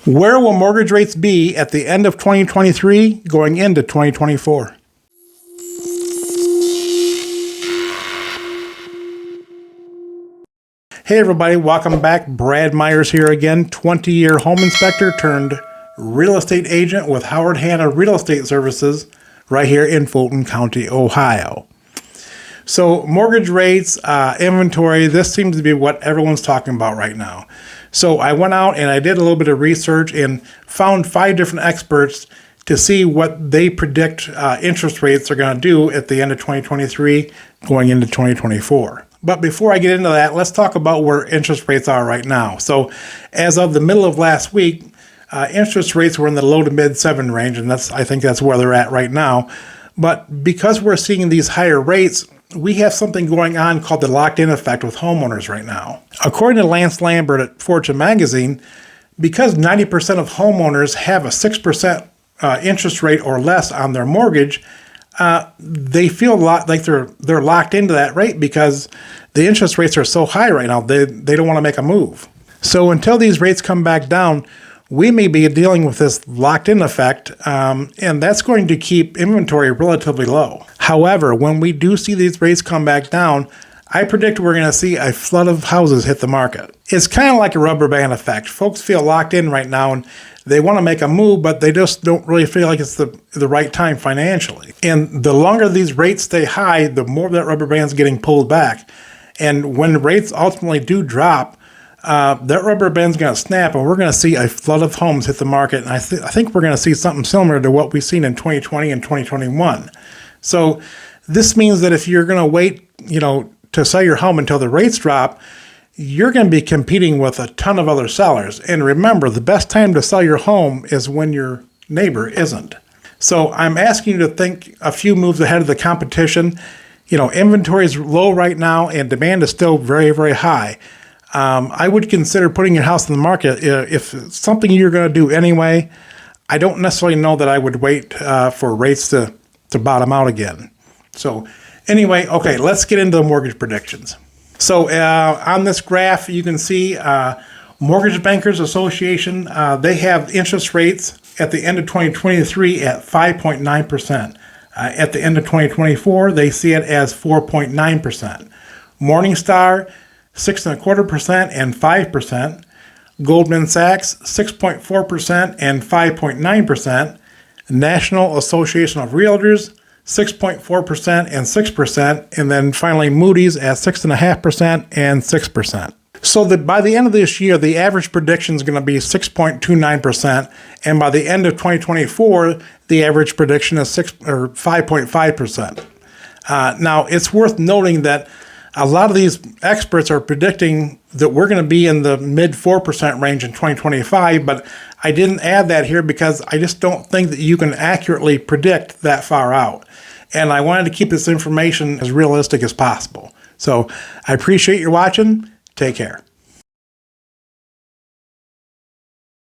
Where will mortgage rates be at the end of 2023 going into 2024? Hey everybody, welcome back. Brad Myers here again, 20-year home inspector turned real estate agent with Howard Hanna Real Estate Services right here in Fulton County, Ohio. So mortgage rates, inventory, this seems to be what everyone's talking about right now. So I went out and I did a little bit of research and found 5 different experts to see what they predict interest rates are going to do at the end of 2023 going into 2024. But before I get into that, let's talk about where interest rates are right now. So as of the middle of last week, interest rates were in the low to mid 7 range, and I think that's where they're at right now. But because we're seeing these higher rates, we have something going on called the locked-in effect with homeowners right now. According to Lance Lambert at Fortune Magazine, because 90% of homeowners have a 6% interest rate or less on their mortgage, they feel a lot like they're locked into that rate because the interest rates are so high right now. They don't want to make a move. So until these rates come back down, we may be dealing with this locked-in effect, and that's going to keep inventory relatively low. However, when we do see these rates come back down, I predict we're going to see a flood of houses hit the market. It's kind of like a rubber band effect. Folks feel locked in right now and they want to make a move, but they just don't really feel like it's the right time financially. And the longer these rates stay high, the more that rubber band's getting pulled back. And when rates ultimately do drop, that rubber band's going to snap and we're going to see a flood of homes hit the market. And I think we're going to see something similar to what we've seen in 2020 and 2021. So this means that if you're going to wait, to sell your home until the rates drop, you're going to be competing with a ton of other sellers. And remember, the best time to sell your home is when your neighbor isn't. So I'm asking you to think a few moves ahead of the competition. Inventory is low right now and demand is still very, very high. I would consider putting your house on the market if it's something you're going to do anyway. I don't necessarily know that I would wait for rates to bottom out again. So anyway, okay, let's get into the mortgage predictions. So on this graph, you can see Mortgage Bankers Association, they have interest rates at the end of 2023 at 5.9%. At the end of 2024, they see it as 4.9%. Morningstar, 6.25% and 5%. Goldman Sachs, 6.4% and 5.9%. National Association of Realtors, 6.4% and 6%, and then finally Moody's at 6.5% and 6%. So that by the end of this year, the average prediction is going to be 6.29%, and by the end of 2024, the average prediction is 5.5%. Now, it's worth noting that a lot of these experts are predicting that we're going to be in the mid 4% range in 2025, but I didn't add that here because I just don't think that you can accurately predict that far out. And I wanted to keep this information as realistic as possible. So I appreciate you watching. Take care.